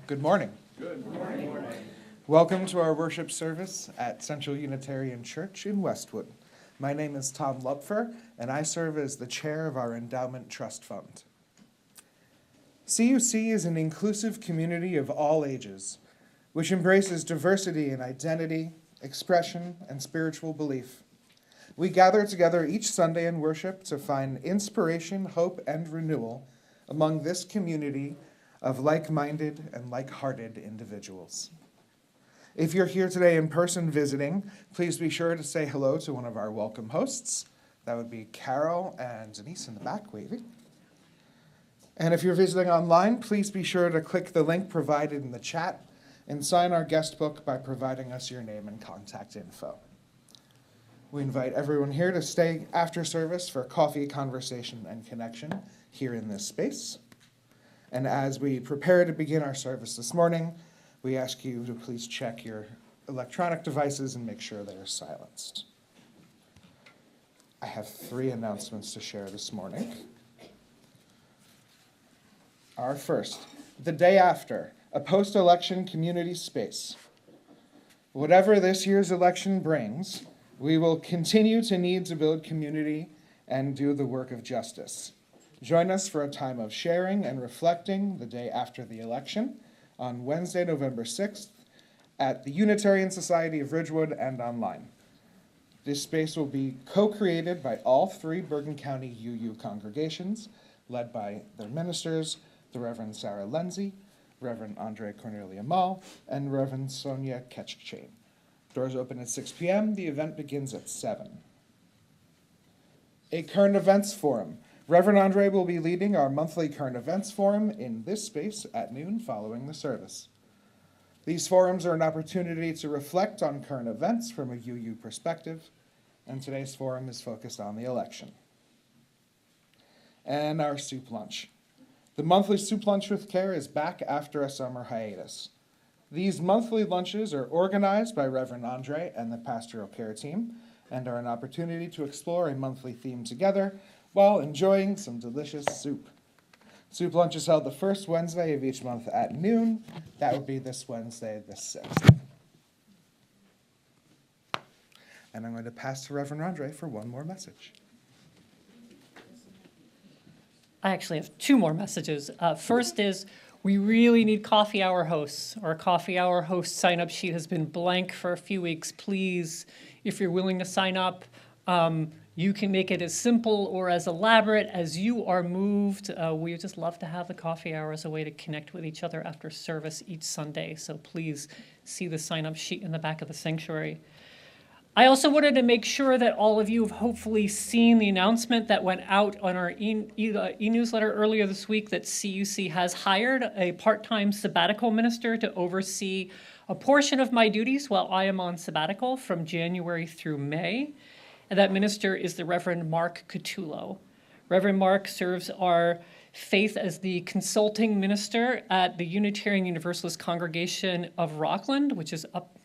Good morning. Good morning. Welcome to our worship service at Central Unitarian Church in Westwood. My name is Tom Lupfer, and I serve as the chair of our Endowment Trust Fund. CUC is an inclusive community of all ages, which embraces diversity in identity, expression, and spiritual belief. We gather together each Sunday in worship to find inspiration, hope, and renewal among this community of like-minded and like-hearted individuals. If you're here today in person visiting, please be sure to say hello to one of our welcome hosts. That would be Carol and Denise in the back waving. And if you're visiting online, please be sure to click the link provided in the chat and sign our guest book by providing us your name and contact info. We invite everyone here to stay after service for coffee, conversation, and connection here in this space. And as we prepare to begin our service this morning, we ask you to please check your electronic devices and make sure they are silenced. I have 3 announcements to share this morning. Our first, the day after, a post-election community space. Whatever this year's election brings, we will continue to need to build community and do the work of justice. Join us for a time of sharing and reflecting the day after the election on Wednesday, November 6th at the Unitarian Society of Ridgewood and online. This space will be co-created by all 3 Bergen County UU congregations, led by their ministers, the Reverend Sarah Lindsay, Reverend Andrée Cornelia and Reverend Sonia Ketchchain. Doors open at 6 p.m. The event begins at 7. A current events forum. Reverend Andrée will be leading our monthly current events forum in this space at noon following the service. These forums are an opportunity to reflect on current events from a UU perspective, and today's forum is focused on the election. And our soup lunch. The monthly soup lunch with care is back after a summer hiatus. These monthly lunches are organized by Reverend Andrée and the pastoral care team and are an opportunity to explore a monthly theme together while enjoying some delicious soup. Soup lunch is held the first Wednesday of each month at noon. That would be this Wednesday, the 6th. And I'm going to pass to Reverend Andrée for one more message. I actually have 2 more messages. First is we really need coffee hour hosts. Our coffee hour host sign-up sheet has been blank for a few weeks. Please, if you're willing to sign up, you can make it as simple or as elaborate as you are moved. We just love to have the coffee hour as a way to connect with each other after service each Sunday. So please see the sign-up sheet in the back of the sanctuary. I also wanted to make sure that all of you have hopefully seen the announcement that went out on our e-newsletter earlier this week that CUC has hired a part-time sabbatical minister to oversee a portion of my duties while I am on sabbatical from January through May. And that minister is the Reverend Mark Catullo. Reverend Mark serves our faith as the consulting minister at the Unitarian Universalist Congregation of Rockland, which is up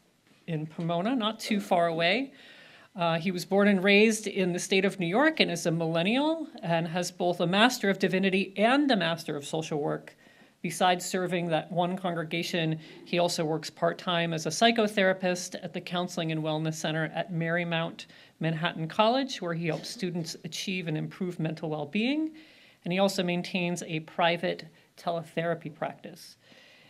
in Pomona, not too far away. He was born and raised in the state of New York and is a millennial and has both a Master of Divinity and a Master of Social Work. Besides serving that one congregation, he also works part-time as a psychotherapist at the Counseling and Wellness Center at Marymount Manhattan College, where he helps students achieve and improve mental well-being. And he also maintains a private teletherapy practice.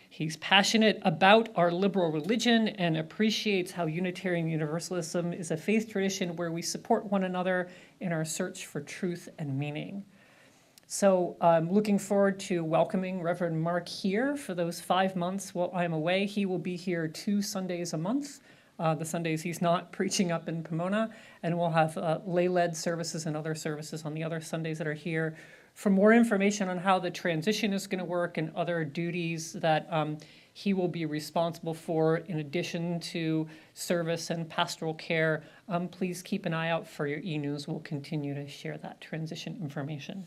He's passionate about our liberal religion and appreciates how Unitarian Universalism is a faith tradition where we support one another in our search for truth and meaning. So I'm looking forward to welcoming Reverend Mark here for those 5 months while I'm away. He will be here 2 Sundays a month, the Sundays he's not preaching up in Pomona, and we'll have lay-led services and other services on the other Sundays that are here. For more information on how the transition is going to work and other duties that he will be responsible for in addition to service and pastoral care, please keep an eye out for your e-news. We'll continue to share that transition information.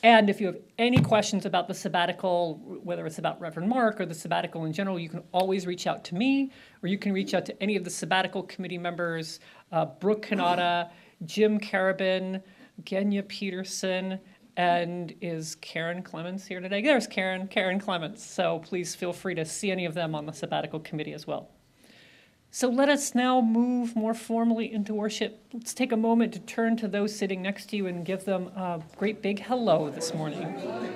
And if you have any questions about the sabbatical, whether it's about Reverend Mark or the sabbatical in general, you can always reach out to me, or you can reach out to any of the sabbatical committee members, Brooke Kanata, Jim Carabin, Genya Peterson, And is Karen Clements here today? There's Karen Clements. So please feel free to see any of them on the sabbatical committee as well. So let us now move more formally into worship. Let's take a moment to turn to those sitting next to you and give them a great big hello this morning. Hello.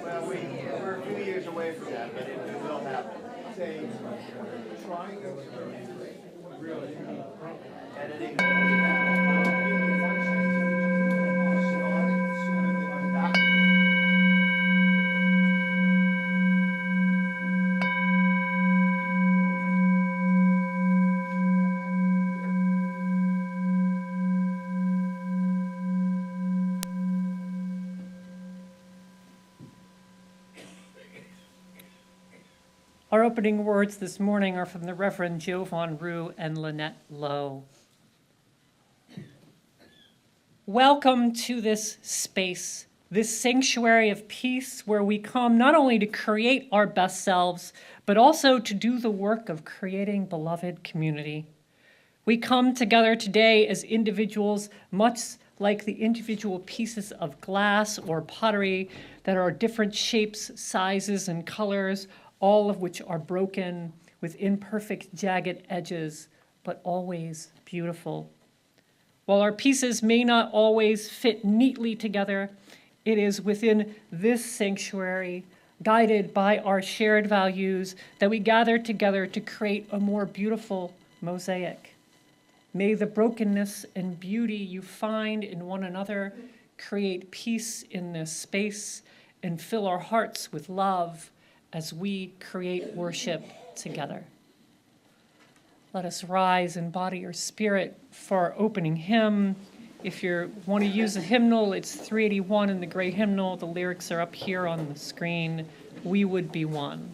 Well, we're a few years away from that, but it will happen. Say, trying to really editing. Our opening words this morning are from the Reverend Jovan Rue and Lynette Lowe. Welcome to this space, this sanctuary of peace where we come not only to create our best selves, but also to do the work of creating beloved community. We come together today as individuals, much like the individual pieces of glass or pottery that are different shapes, sizes, and colors, all of which are broken with imperfect, jagged edges, but always beautiful. While our pieces may not always fit neatly together, it is within this sanctuary, guided by our shared values, that we gather together to create a more beautiful mosaic. May the brokenness and beauty you find in one another create peace in this space and fill our hearts with love as we create worship together. Let us rise in body or spirit for our opening hymn. If you want to use a hymnal, it's 381 in the gray hymnal. The lyrics are up here on the screen. We would be one.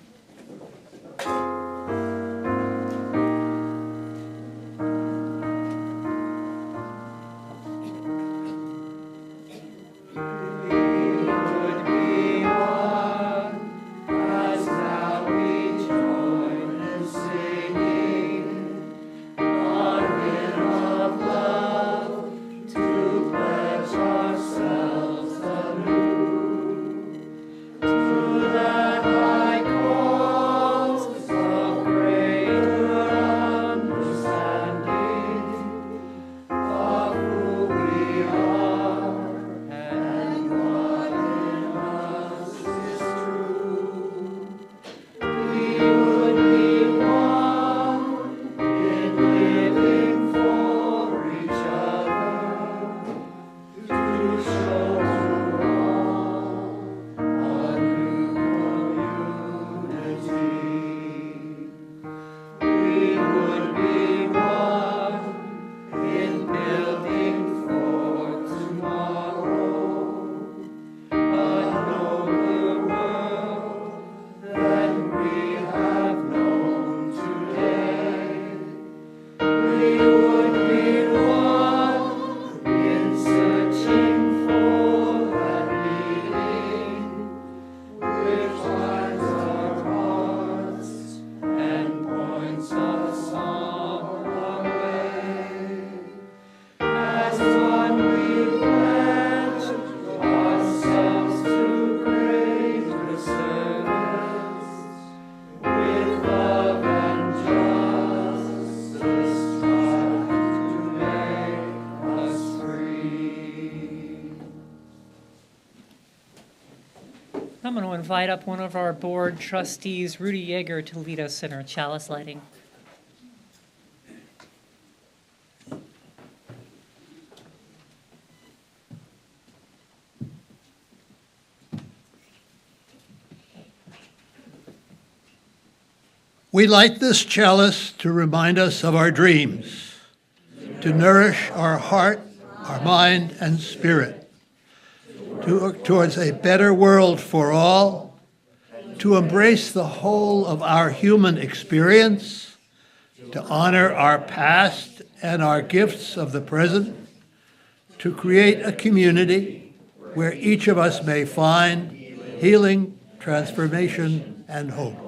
I'm going to invite up one of our board trustees, Rudy Yeager, to lead us in our chalice lighting. We light this chalice to remind us of our dreams, to nourish our heart, our mind, and spirit, towards a better world for all, to embrace the whole of our human experience, to honor our past and our gifts of the present, to create a community where each of us may find healing, transformation, and hope.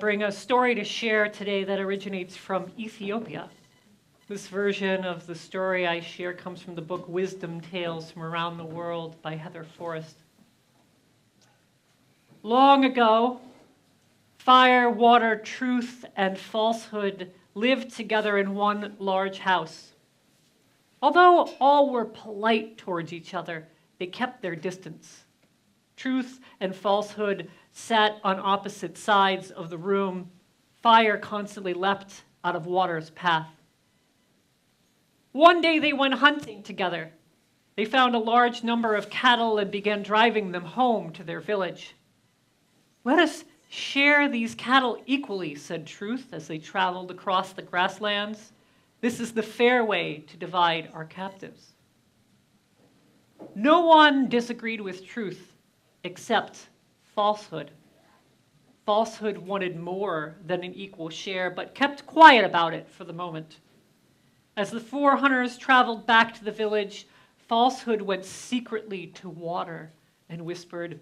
bring a story to share today that originates from Ethiopia. This version of the story I share comes from the book Wisdom Tales from Around the World by Heather Forrest. Long ago, fire, water, truth, and falsehood lived together in one large house. Although all were polite towards each other, they kept their distance. Truth and falsehood sat on opposite sides of the room. Fire constantly leapt out of water's path. One day they went hunting together. They found a large number of cattle and began driving them home to their village. "Let us share these cattle equally," said Truth as they traveled across the grasslands. "This is the fair way to divide our captives." No one disagreed with Truth except falsehood. Falsehood wanted more than an equal share, but kept quiet about it for the moment. As the 4 hunters traveled back to the village, falsehood went secretly to water and whispered,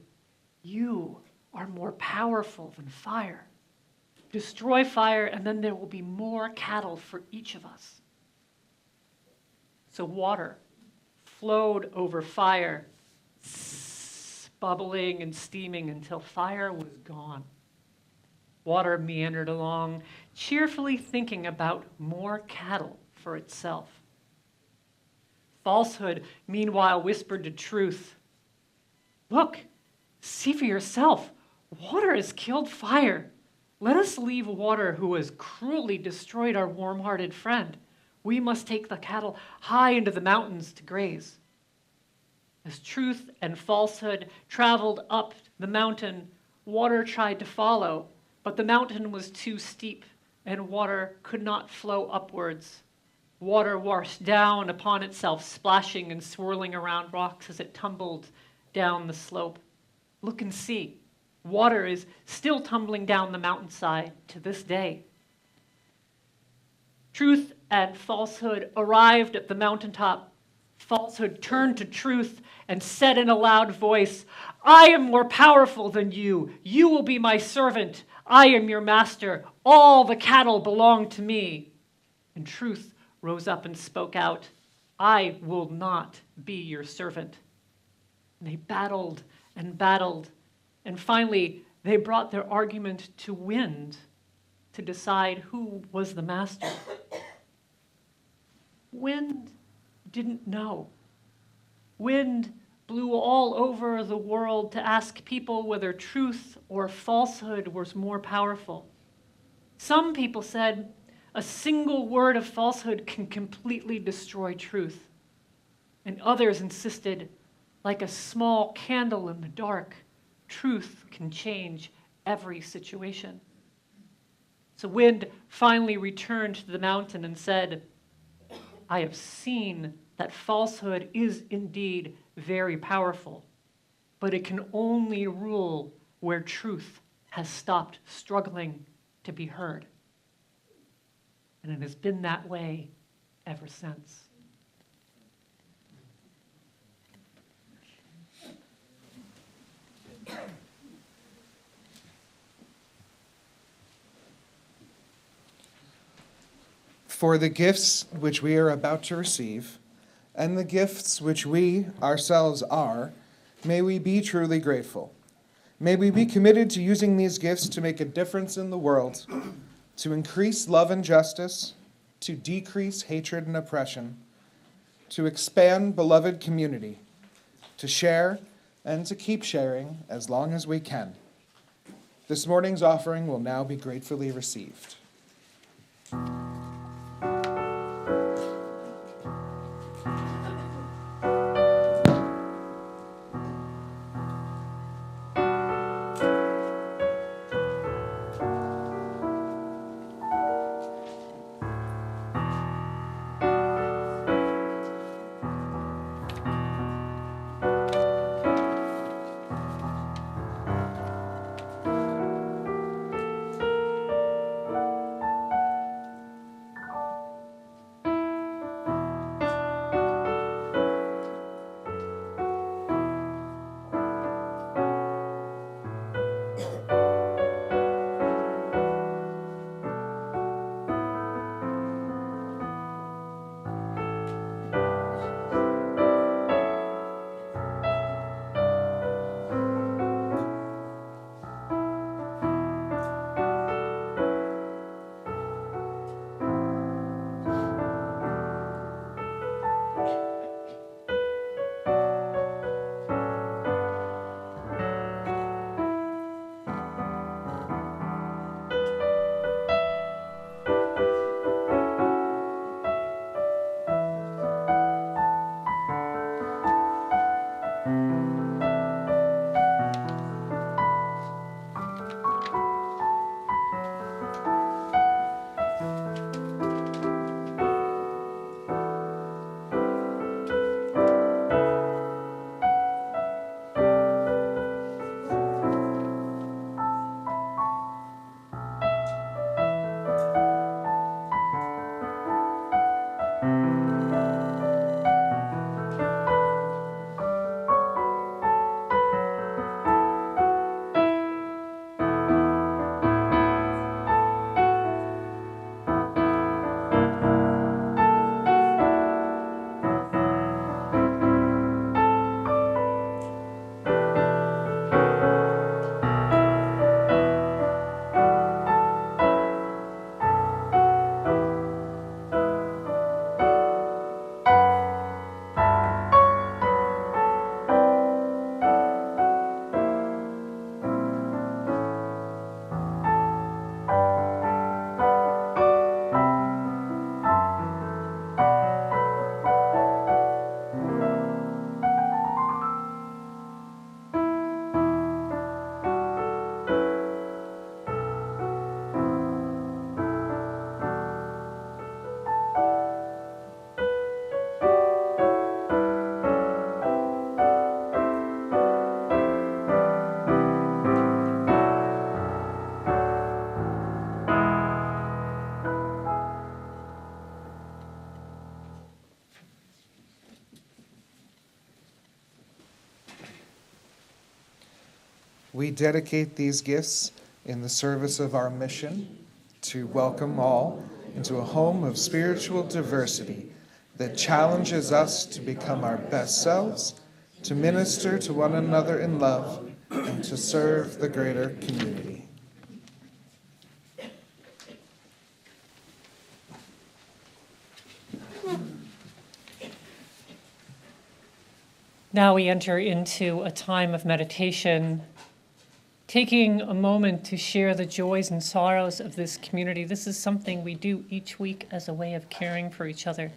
"You are more powerful than fire. Destroy fire, and then there will be more cattle for each of us." So water flowed over fire, bubbling and steaming until fire was gone. Water meandered along, cheerfully thinking about more cattle for itself. Falsehood, meanwhile, whispered to Truth, "Look, see for yourself. Water has killed fire. Let us leave Water, who has cruelly destroyed our warm-hearted friend. We must take the cattle high into the mountains to graze." As Truth and Falsehood traveled up the mountain, Water tried to follow, but the mountain was too steep, and Water could not flow upwards. Water washed down upon itself, splashing and swirling around rocks as it tumbled down the slope. Look and see. Water is still tumbling down the mountainside to this day. Truth and Falsehood arrived at the mountaintop. Falsehood turned to Truth and said in a loud voice, "I am more powerful than you. You will be my servant. I am your master. All the cattle belong to me." And Truth rose up and spoke out, "I will not be your servant." And they battled, and finally they brought their argument to Wind to decide who was the master. Wind didn't know. Wind blew all over the world to ask people whether truth or falsehood was more powerful. Some people said, a single word of falsehood can completely destroy truth. And others insisted, like a small candle in the dark, truth can change every situation. So Wind finally returned to the mountain and said, "I have seen that falsehood is indeed very powerful, but it can only rule where truth has stopped struggling to be heard. And it has been that way ever since." For the gifts which we are about to receive, and the gifts which we ourselves are, may we be truly grateful. May we be committed to using these gifts to make a difference in the world, to increase love and justice, to decrease hatred and oppression, to expand beloved community, to share and to keep sharing as long as we can. This morning's offering will now be gratefully received. we dedicate these gifts in the service of our mission to welcome all into a home of spiritual diversity that challenges us to become our best selves, to minister to one another in love, and to serve the greater community. Now we enter into a time of meditation, taking a moment to share the joys and sorrows of this community. This is something we do each week as a way of caring for each other.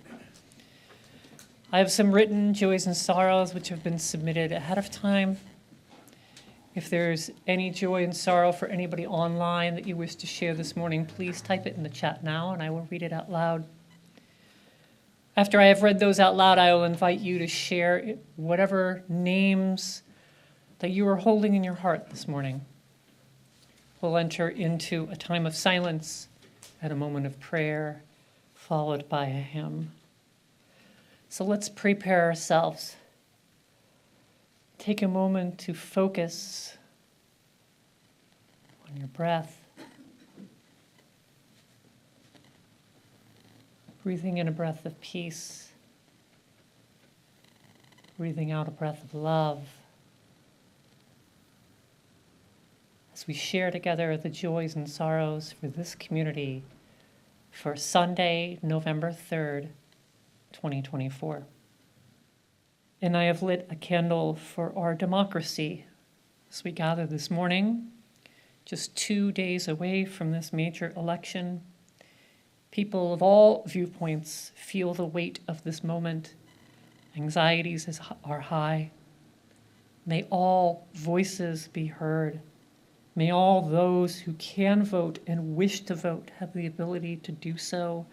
I have some written joys and sorrows which have been submitted ahead of time. If there's any joy and sorrow for anybody online that you wish to share this morning, please type it in the chat now and I will read it out loud. After I have read those out loud, I will invite you to share whatever names that you are holding in your heart this morning. We'll enter into a time of silence and a moment of prayer, followed by a hymn. So let's prepare ourselves. Take a moment to focus on your breath. Breathing in a breath of peace. Breathing out a breath of love. As we share together the joys and sorrows for this community for Sunday, November 3rd, 2024. And I have lit a candle for our democracy as we gather this morning, just 2 days away from this major election. People of all viewpoints feel the weight of this moment. Anxieties are high. May all voices be heard. May all those who can vote and wish to vote have the ability to do so.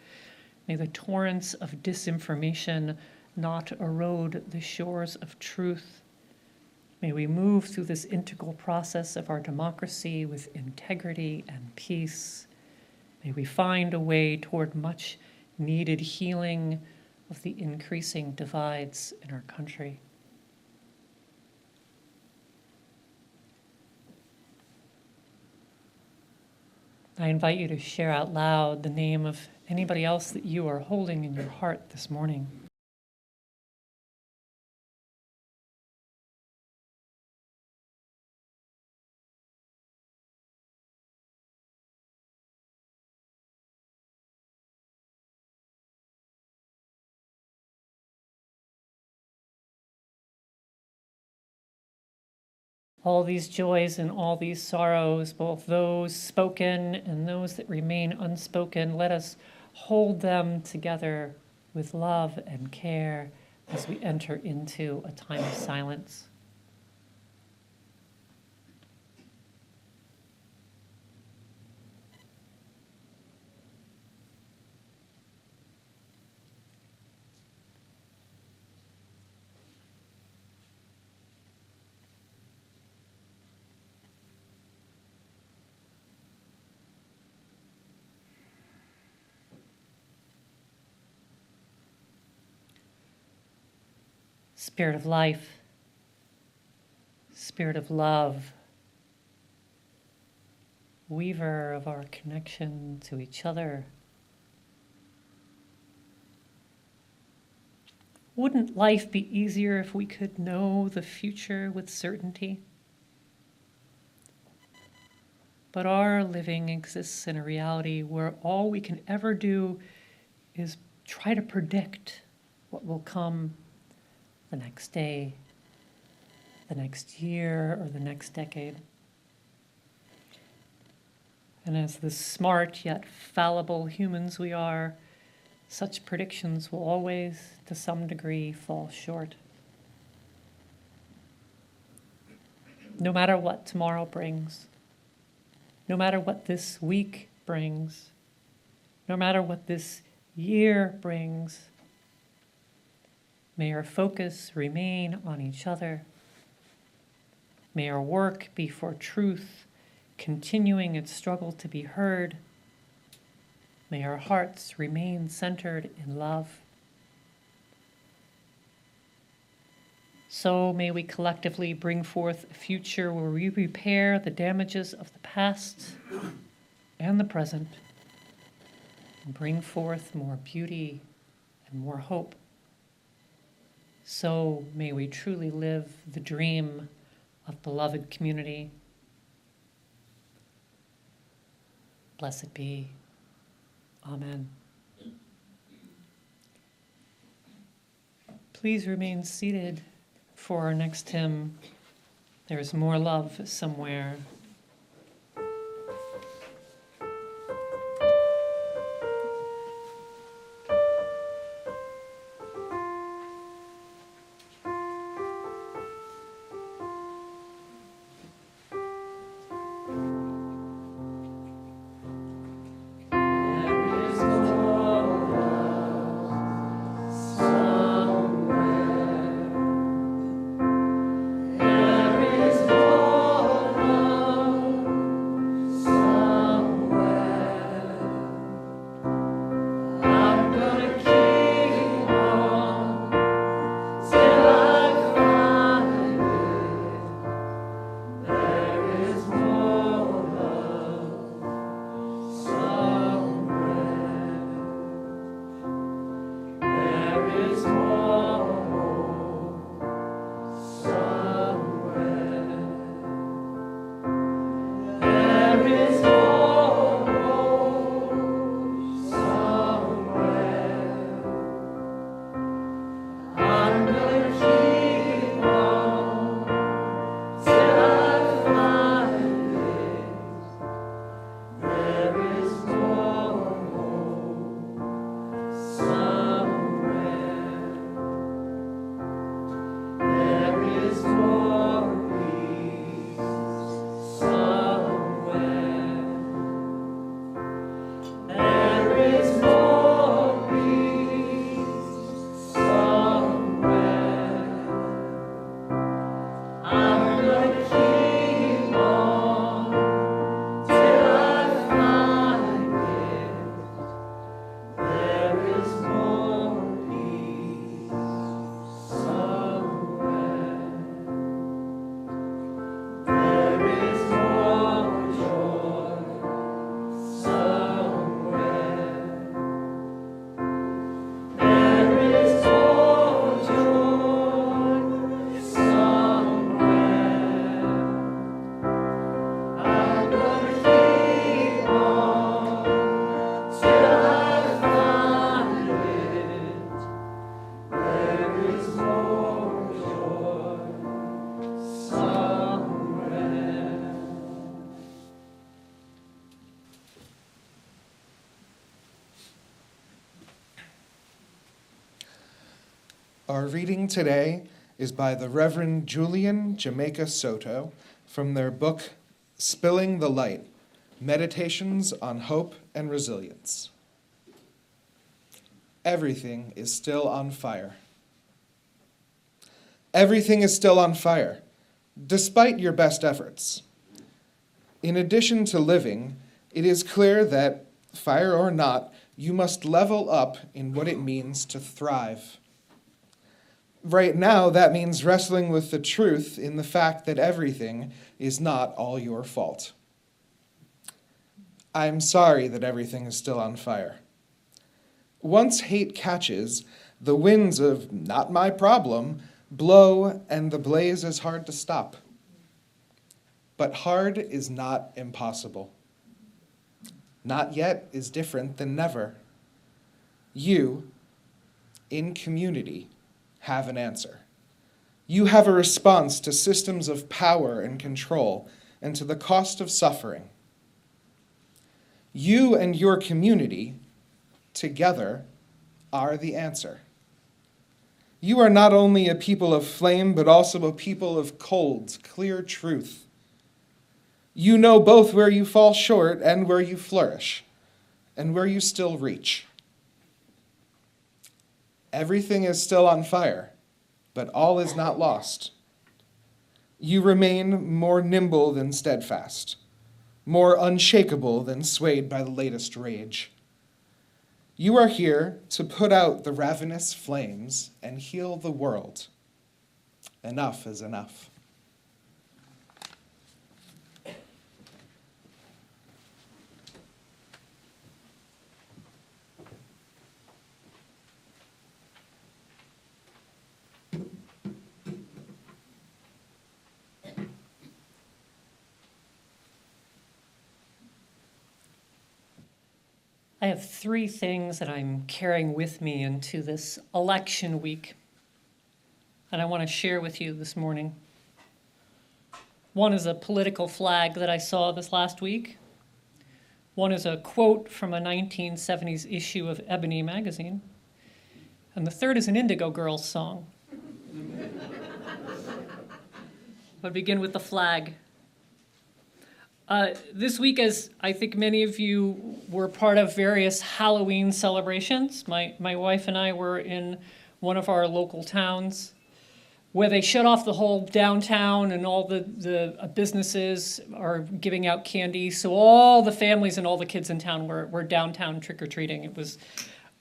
May the torrents of disinformation not erode the shores of truth. May we move through this integral process of our democracy with integrity and peace. May we find a way toward much needed healing of the increasing divides in our country. I invite you to share out loud the name of anybody else that you are holding in your heart this morning. All these joys and all these sorrows, both those spoken and those that remain unspoken, let us hold them together with love and care as we enter into a time of silence. Spirit of life, Spirit of love, weaver of our connection to each other. Wouldn't life be easier if we could know the future with certainty? But our living exists in a reality where all we can ever do is try to predict what will come the next day, the next year, or the next decade. And as the smart yet fallible humans we are, such predictions will always, to some degree, fall short. No matter what tomorrow brings, no matter what this week brings, no matter what this year brings, may our focus remain on each other. May our work be for truth, continuing its struggle to be heard. May our hearts remain centered in love. So may we collectively bring forth a future where we repair the damages of the past and the present and bring forth more beauty and more hope. So may we truly live the dream of beloved community. Blessed be. Amen. Please remain seated for our next hymn. There's more love somewhere. Our reading today is by the Reverend Julian Jamaica Soto from their book, Spilling the Light, Meditations on Hope and Resilience. Everything is still on fire. Everything is still on fire, despite your best efforts. In addition to living, it is clear that, fire or not, you must level up in what it means to thrive. Right now, that means wrestling with the truth in the fact that everything is not all your fault. I'm sorry that everything is still on fire. Once hate catches, the winds of "not my problem" blow, and the blaze is hard to stop. But hard is not impossible. Not yet is different than never. You, in community, have an answer. You have a response to systems of power and control and to the cost of suffering. You and your community, together, are the answer. You are not only a people of flame, but also a people of cold, clear truth. You know both where you fall short and where you flourish, and where you still reach. Everything is still on fire, but all is not lost. You remain more nimble than steadfast, more unshakable than swayed by the latest rage. You are here to put out the ravenous flames and heal the world. Enough is enough. I have three things that I'm carrying with me into this election week, and I want to share with you this morning. One is a political flag that I saw this last week. One is a quote from a 1970s issue of Ebony magazine. And the third is an Indigo Girls song. I'll begin with the flag. This week, as I think many of you were part of various Halloween celebrations, my wife and I were in one of our local towns where they shut off the whole downtown and all the businesses are giving out candy. So all the families and all the kids in town were downtown trick-or-treating. It was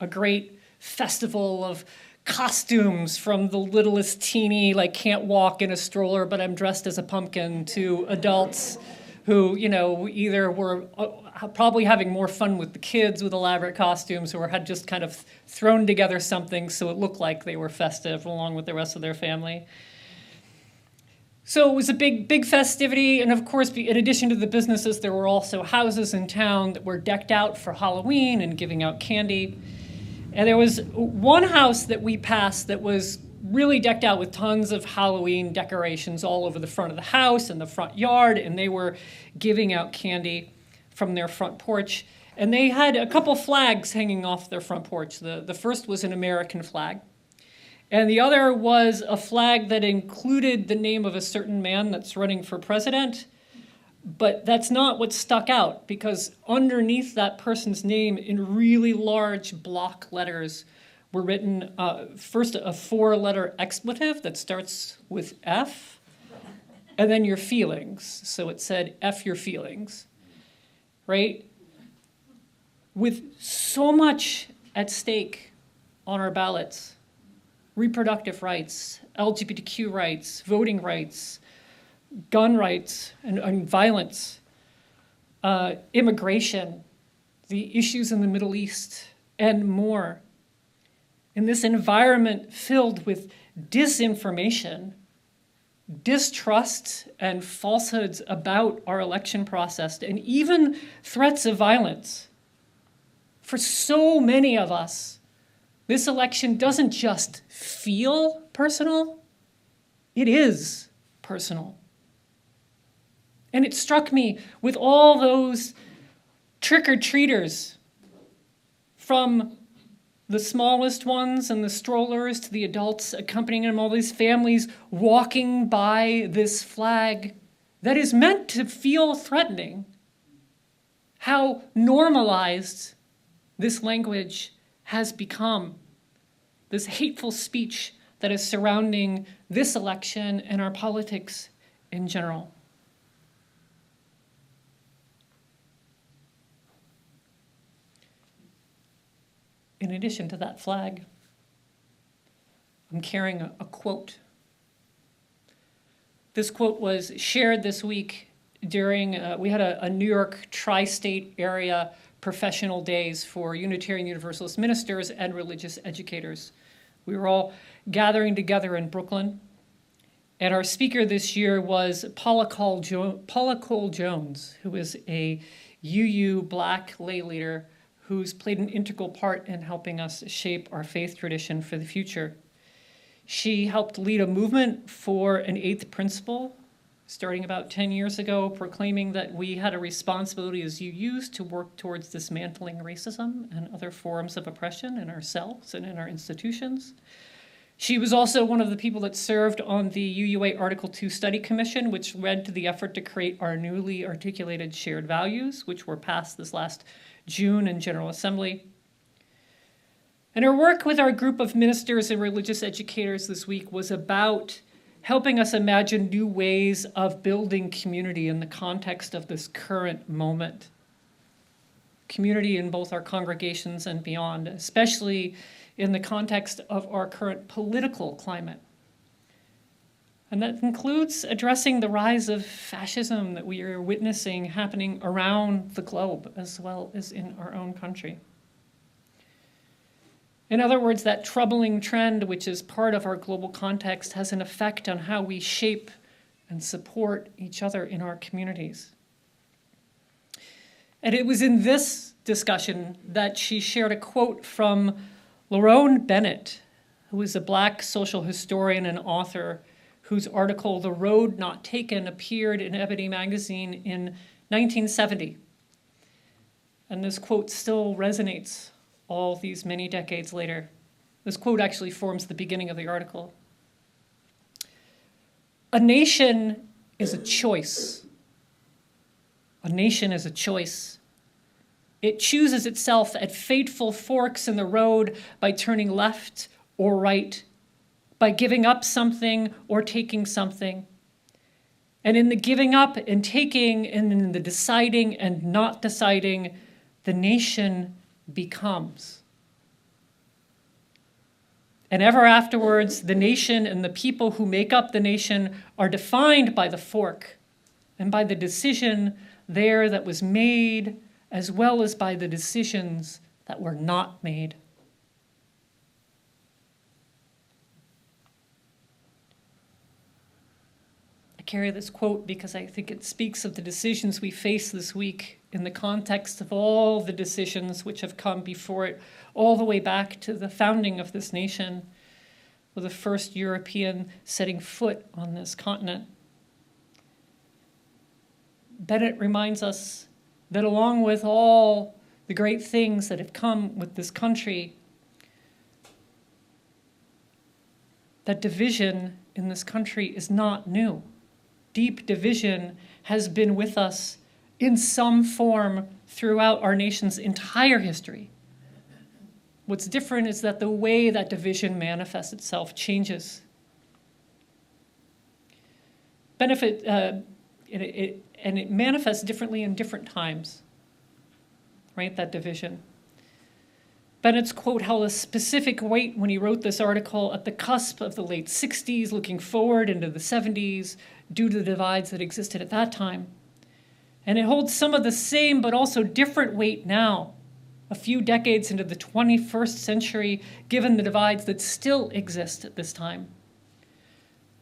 a great festival of costumes, from the littlest teeny, like can't walk in a stroller, but I'm dressed as a pumpkin, to adults who, either were probably having more fun with the kids with elaborate costumes, or had just kind of thrown together something so it looked like they were festive along with the rest of their family. So it was a big festivity, and of course, in addition to the businesses, there were also houses in town that were decked out for Halloween and giving out candy. And there was one house that we passed that was really decked out with tons of Halloween decorations all over the front of the house and the front yard, and they were giving out candy from their front porch. And they had a couple flags hanging off their front porch. The first was an American flag, and the other was a flag that included the name of a certain man that's running for president. But that's not what stuck out, because underneath that person's name in really large block letters were written, first a 4-letter expletive that starts with F, and then your feelings. So it said, F your feelings, right? With so much at stake on our ballots: reproductive rights, LGBTQ rights, voting rights, gun rights and violence, immigration, the issues in the Middle East, and more. In this environment filled with disinformation, distrust, and falsehoods about our election process, and even threats of violence, for so many of us, this election doesn't just feel personal, it is personal. And it struck me, with all those trick-or-treaters, from the smallest ones and the strollers to the adults accompanying them, all these families walking by this flag that is meant to feel threatening, how normalized this language has become, this hateful speech that is surrounding this election and our politics in general. In addition to that flag, I'm carrying a quote. This quote was shared this week during, we had a New York tri-state area professional days for Unitarian Universalist ministers and religious educators. We were all gathering together in Brooklyn, and our speaker this year was Paula Cole Jones, who is a UU Black lay leader who's played an integral part in helping us shape our faith tradition for the future. She helped lead a movement for an eighth principle, starting about 10 years ago, proclaiming that we had a responsibility as UUs to work towards dismantling racism and other forms of oppression in ourselves and in our institutions. She was also one of the people that served on the UUA Article 2 Study Commission, which led to the effort to create our newly articulated shared values, which were passed this last June in General Assembly. And her work with our group of ministers and religious educators this week was about helping us imagine new ways of building community in the context of this current moment. Community in both our congregations and beyond, especially in the context of our current political climate. And that includes addressing the rise of fascism that we are witnessing happening around the globe as well as in our own country. In other words, that troubling trend, which is part of our global context, has an effect on how we shape and support each other in our communities. And it was in this discussion that she shared a quote from Lerone Bennett, who is a Black social historian and author whose article, The Road Not Taken, appeared in Ebony magazine in 1970. And this quote still resonates all these many decades later. This quote actually forms the beginning of the article. A nation is a choice. A nation is a choice. It chooses itself at fateful forks in the road by turning left or right, by giving up something or taking something. And in the giving up and taking and in the deciding and not deciding, the nation becomes. And ever afterwards, the nation and the people who make up the nation are defined by the fork and by the decision there that was made, as well as by the decisions that were not made. I carry this quote because I think it speaks of the decisions we face this week in the context of all the decisions which have come before it, all the way back to the founding of this nation, with the first European setting foot on this continent. Bennett reminds us that along with all the great things that have come with this country, that division in this country is not new. Deep division has been with us in some form throughout our nation's entire history. What's different is that the way that division manifests itself changes. It manifests differently in different times, right, that division. Bennett's quote held a specific weight when he wrote this article at the cusp of the late 60s, looking forward into the 70s, due to the divides that existed at that time. And it holds some of the same but also different weight now, a few decades into the 21st century, given the divides that still exist at this time.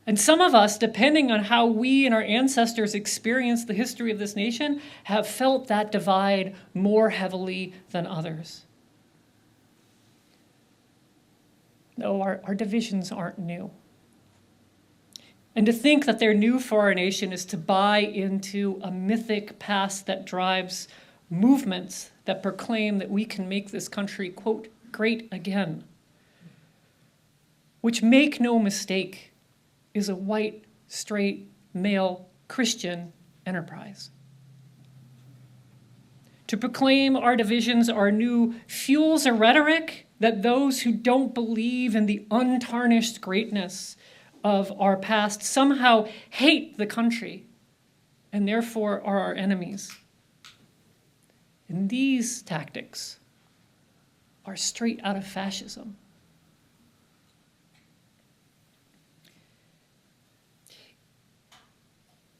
And some of us, depending on how we and our ancestors experienced the history of this nation, have felt that divide more heavily than others. No, our divisions aren't new. And to think that they're new for our nation is to buy into a mythic past that drives movements that proclaim that we can make this country, quote, great again. Which, make no mistake, is a white, straight, male, Christian enterprise. To proclaim our divisions are new fuels a rhetoric that those who don't believe in the untarnished greatness of our past somehow hate the country and therefore are our enemies. And these tactics are straight out of fascism.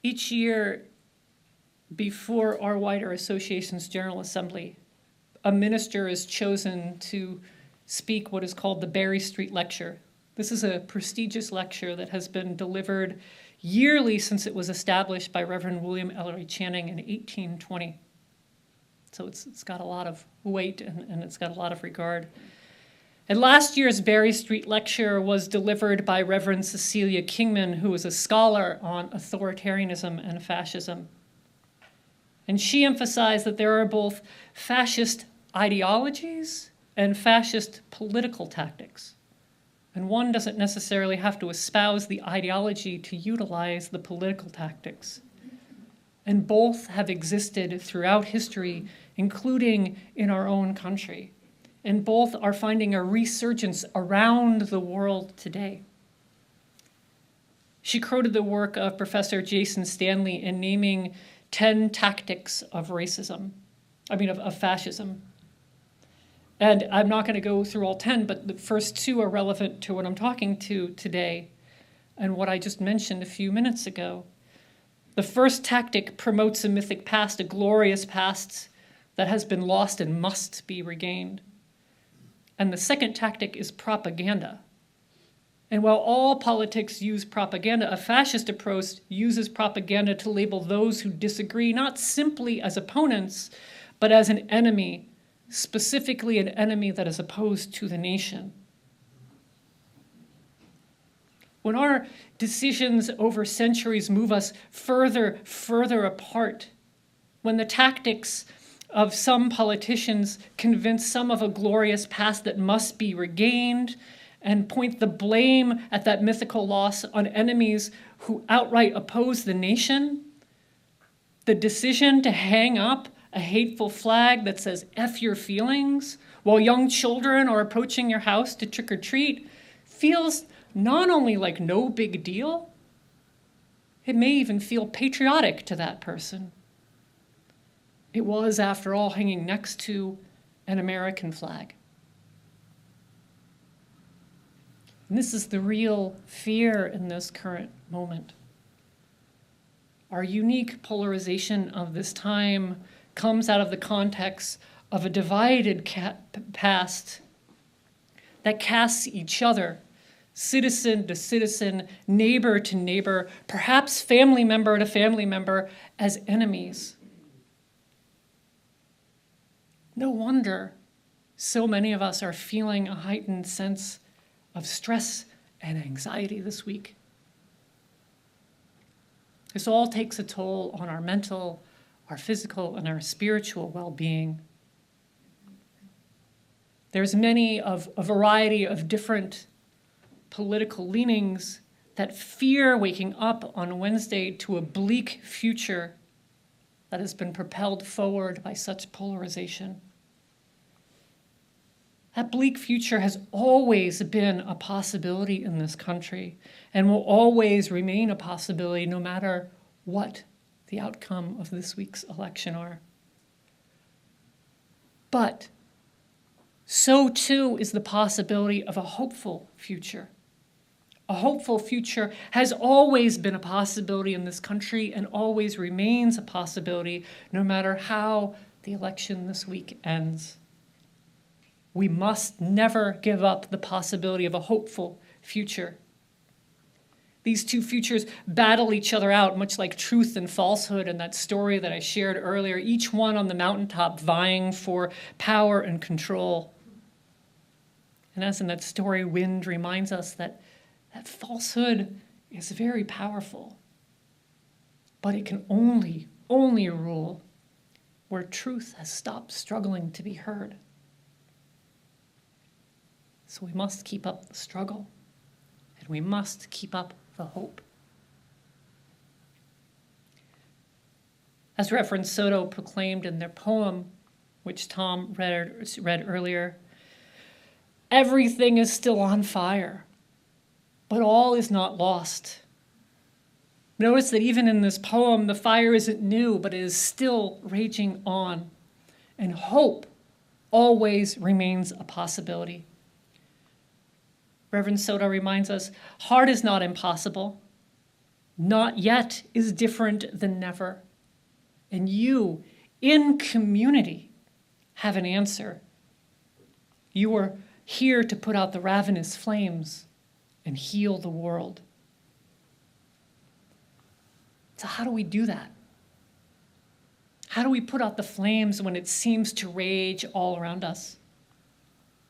Each year before our wider association's General Assembly, a minister is chosen to speak what is called the Berry Street Lecture. This is a prestigious lecture that has been delivered yearly since it was established by Reverend William Ellery Channing in 1820. So it's got a lot of weight and it's got a lot of regard. And last year's Berry Street Lecture was delivered by Reverend Cecilia Kingman, who is a scholar on authoritarianism and fascism. And she emphasized that there are both fascist ideologies and fascist political tactics. And one doesn't necessarily have to espouse the ideology to utilize the political tactics. And both have existed throughout history, including in our own country. And both are finding a resurgence around the world today. She quoted the work of Professor Jason Stanley in naming 10 tactics of fascism. And I'm not going to go through all 10, but the first two are relevant to what I'm talking to today. and what I just mentioned a few minutes ago. The first tactic promotes a mythic past, a glorious past that has been lost and must be regained. And the second tactic is propaganda. And while all politics use propaganda, a fascist approach uses propaganda to label those who disagree not simply as opponents, but as an enemy, specifically an enemy that is opposed to the nation. When our decisions over centuries move us further apart, when the tactics of some politicians convince some of a glorious past that must be regained and point the blame at that mythical loss on enemies who outright oppose the nation, the decision to hang up a hateful flag that says F your feelings while young children are approaching your house to trick or treat feels not only like no big deal, it may even feel patriotic to that person. It was, after all, hanging next to an American flag. And this is the real fear in this current moment. Our unique polarization of this time comes out of the context of a divided past that casts each other, citizen to citizen, neighbor to neighbor, perhaps family member to family member, as enemies. No wonder so many of us are feeling a heightened sense of stress and anxiety this week. This all takes a toll on our mental, our physical, and our spiritual well-being. There's a variety of different political leanings that fear waking up on Wednesday to a bleak future that has been propelled forward by such polarization. That bleak future has always been a possibility in this country and will always remain a possibility no matter what the outcome of this week's election are. But so too is the possibility of a hopeful future. A hopeful future has always been a possibility in this country and always remains a possibility no matter how the election this week ends. We must never give up the possibility of a hopeful future. These two futures battle each other out, much like truth and falsehood in that story that I shared earlier, each one on the mountaintop vying for power and control. And as in that story, Wind reminds us that falsehood is very powerful, but it can only rule where truth has stopped struggling to be heard. So we must keep up the struggle, and we must keep up the hope. As Reverend Soto proclaimed in their poem, which Tom read earlier, everything is still on fire, but all is not lost. Notice that even in this poem, the fire isn't new, but it is still raging on, and hope always remains a possibility. Reverend Soto reminds us, hard is not impossible. Not yet is different than never. And you, in community, have an answer. You are here to put out the ravenous flames and heal the world. So how do we do that? How do we put out the flames when it seems to rage all around us?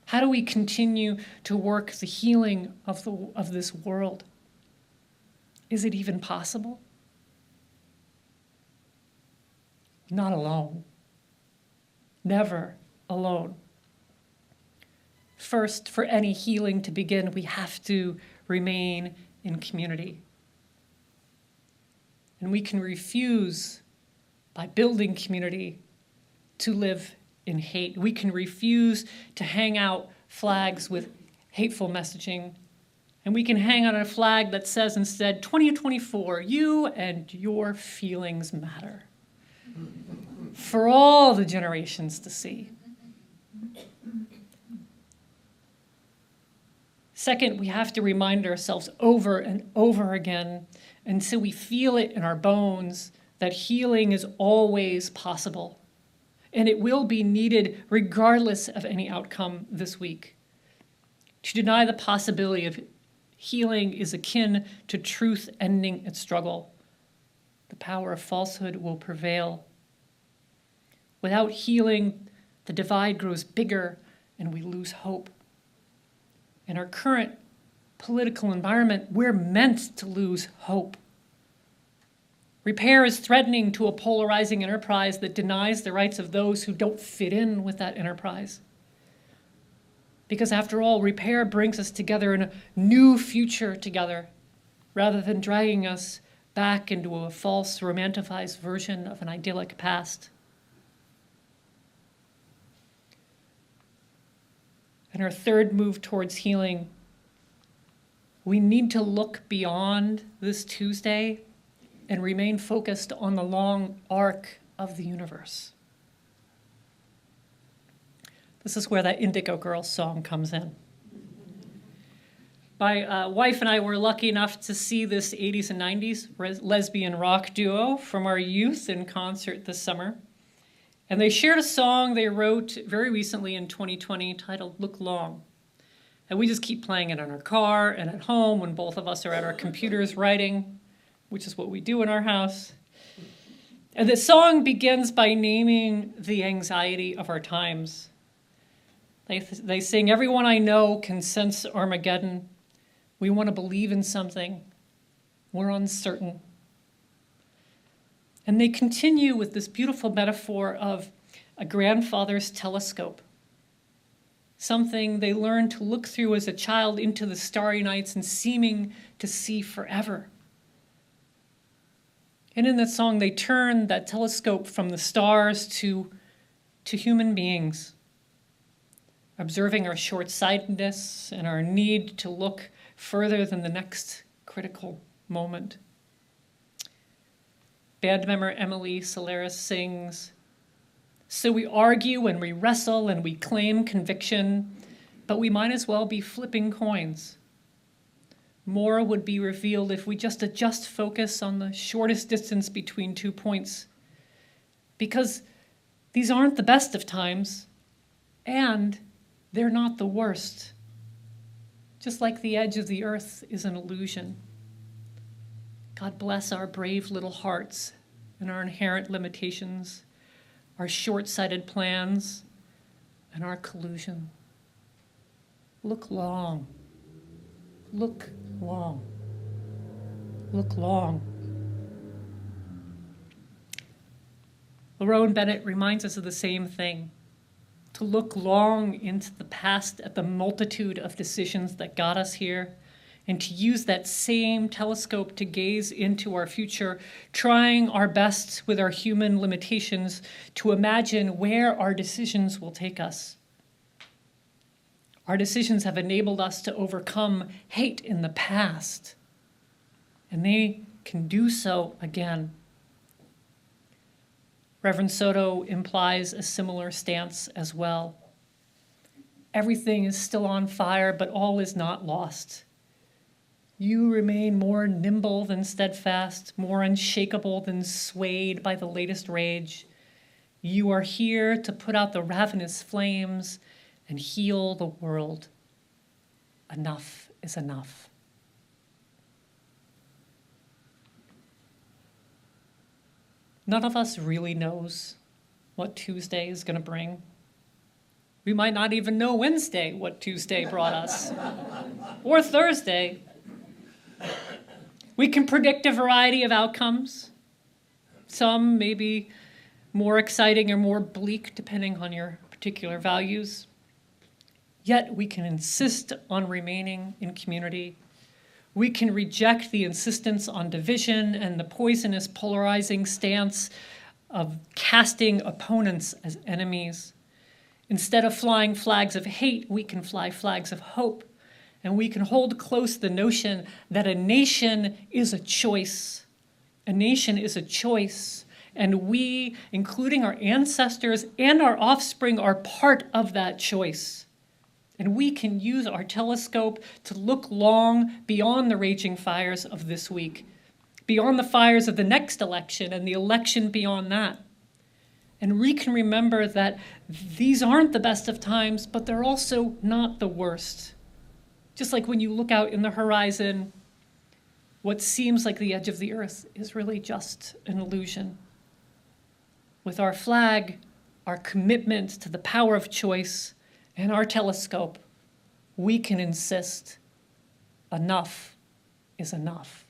How do we continue to work the healing of this world? Is it even possible? Not alone. Never alone. First, for any healing to begin, we have to remain in community. And we can refuse, by building community, to live in hate. We can refuse to hang out flags with hateful messaging. And we can hang out a flag that says instead, 2024, you and your feelings matter. For all the generations to see. Second, we have to remind ourselves over and over again until we feel it in our bones that healing is always possible. And it will be needed regardless of any outcome this week. To deny the possibility of healing is akin to truth ending its struggle. The power of falsehood will prevail. Without healing, the divide grows bigger and we lose hope. In our current political environment, we're meant to lose hope. Repair is threatening to a polarizing enterprise that denies the rights of those who don't fit in with that enterprise. Because after all, repair brings us together in a new future together, rather than dragging us back into a false, romanticized version of an idyllic past. And our third move towards healing, we need to look beyond this Tuesday and remain focused on the long arc of the universe. This is where that Indigo Girls song comes in. My wife and I were lucky enough to see this 80s and 90s lesbian rock duo from our youth in concert this summer. And they shared a song they wrote very recently in 2020 titled Look Long. And we just keep playing it in our car and at home when both of us are at our computers writing, which is what we do in our house. And the song begins by naming the anxiety of our times. They sing, everyone I know can sense Armageddon. We want to believe in something. We're uncertain. And they continue with this beautiful metaphor of a grandfather's telescope, something they learned to look through as a child into the starry nights and seeming to see forever. And in that song, they turn that telescope from the stars to human beings, observing our short-sightedness and our need to look further than the next critical moment. Band member Emily Solaris sings, so we argue and we wrestle and we claim conviction, but we might as well be flipping coins. More would be revealed if we just adjust focus on the shortest distance between 2 points. Because these aren't the best of times, and they're not the worst. Just like the edge of the earth is an illusion. God bless our brave little hearts and our inherent limitations, our short-sighted plans, and our collusion. Look long. Look long. Look long. Lerone Bennett reminds us of the same thing. To look long into the past at the multitude of decisions that got us here, and to use that same telescope to gaze into our future, trying our best with our human limitations to imagine where our decisions will take us. Our decisions have enabled us to overcome hate in the past, and they can do so again. Reverend Soto implies a similar stance as well. Everything is still on fire, but all is not lost. You remain more nimble than steadfast, more unshakable than swayed by the latest rage. You are here to put out the ravenous flames and heal the world. Enough is enough. None of us really knows what Tuesday is going to bring. We might not even know Wednesday what Tuesday brought us, or Thursday. We can predict a variety of outcomes. Some may be more exciting or more bleak, depending on your particular values. Yet we can insist on remaining in community. We can reject the insistence on division and the poisonous, polarizing stance of casting opponents as enemies. Instead of flying flags of hate, we can fly flags of hope. And we can hold close the notion that a nation is a choice. A nation is a choice. And we, including our ancestors and our offspring, are part of that choice. And we can use our telescope to look long beyond the raging fires of this week, beyond the fires of the next election and the election beyond that. And we can remember that these aren't the best of times, but they're also not the worst. Just like when you look out in the horizon, what seems like the edge of the earth is really just an illusion. With our flag, our commitment to the power of choice, and our telescope, we can insist enough is enough.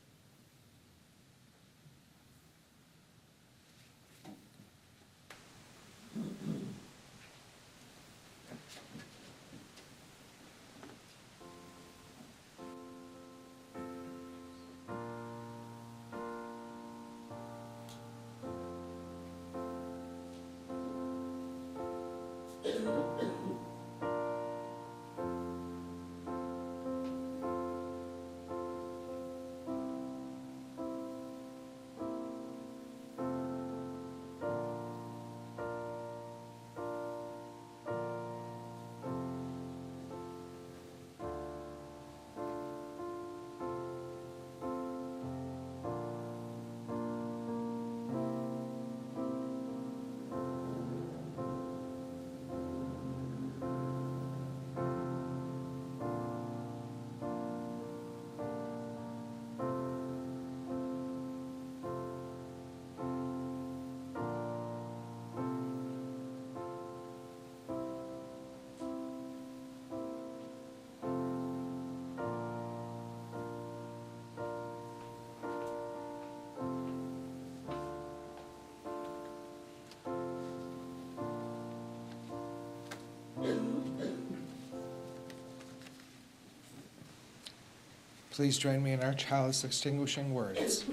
Please join me in our chalice extinguishing words.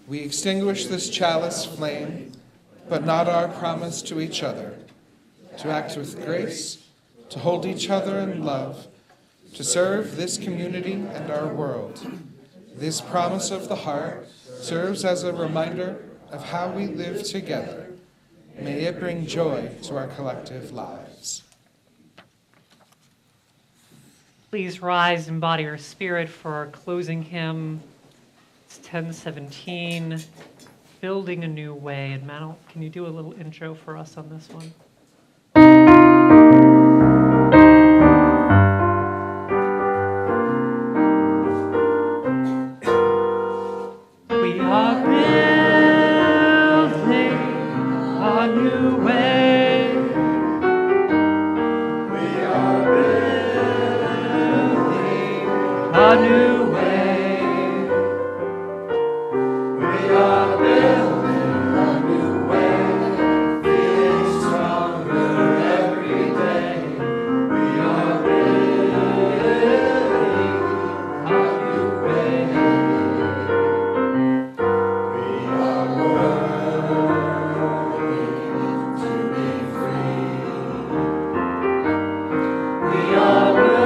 We extinguish this chalice flame, but not our promise to each other, to act with grace, to hold each other in love, to serve this community and our world. This promise of the heart serves as a reminder of how we live together. May it bring joy to our collective lives. Please rise and embody our spirit for our closing hymn. It's 1017, Building a New Way. And Manuel, can you do a little intro for us on this one? We are building a new way. We are building a new way. We are building a new way, feeling stronger every day. We are building a new way. We are working to be free. We are working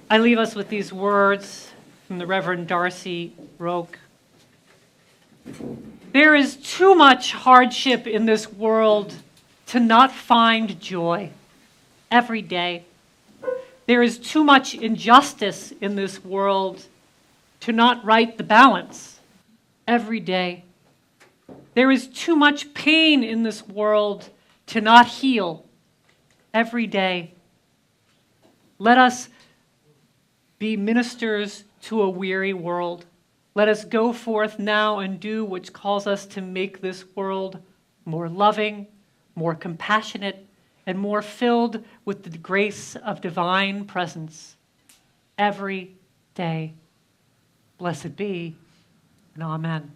I leave us with these words from the Reverend Darcy Roke. There is too much hardship in this world to not find joy every day. There is too much injustice in this world to not right the balance every day. There is too much pain in this world to not heal every day. Let us be ministers to a weary world. Let us go forth now and do which calls us to make this world more loving, more compassionate, and more filled with the grace of divine presence every day. Blessed be, and amen.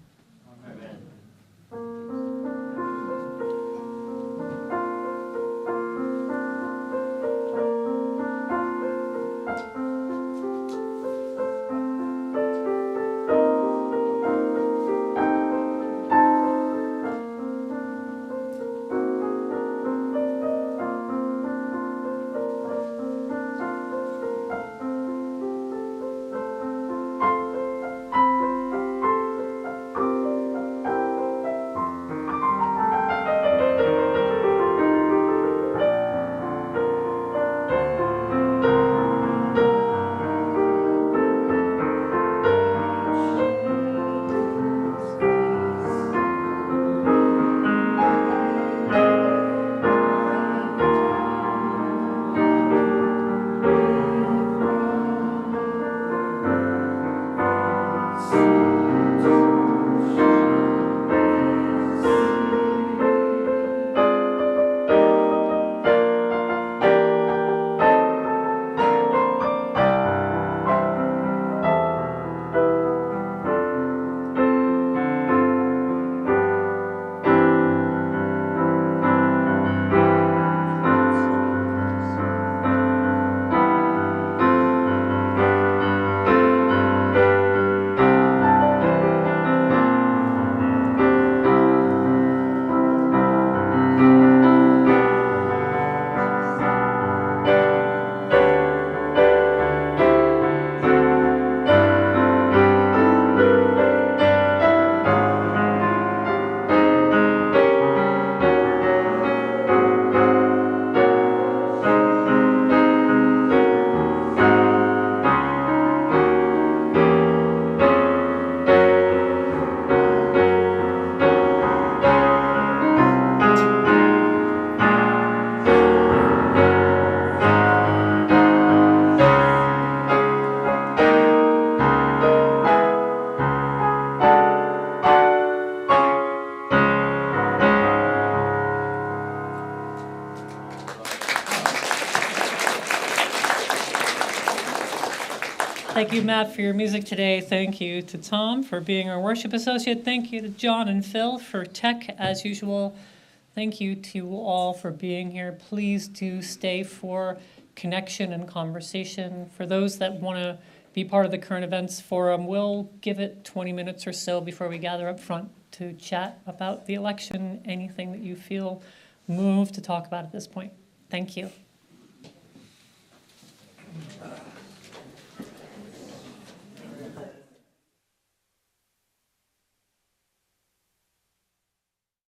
Thank you, Matt, for your music today. Thank you to Tom for being our worship associate. Thank you to John and Phil for tech, as usual. Thank you to you all for being here. Please do stay for connection and conversation. For those that want to be part of the current events forum, we'll give it 20 minutes or so before we gather up front to chat about the election, anything that you feel moved to talk about at this point. Thank you.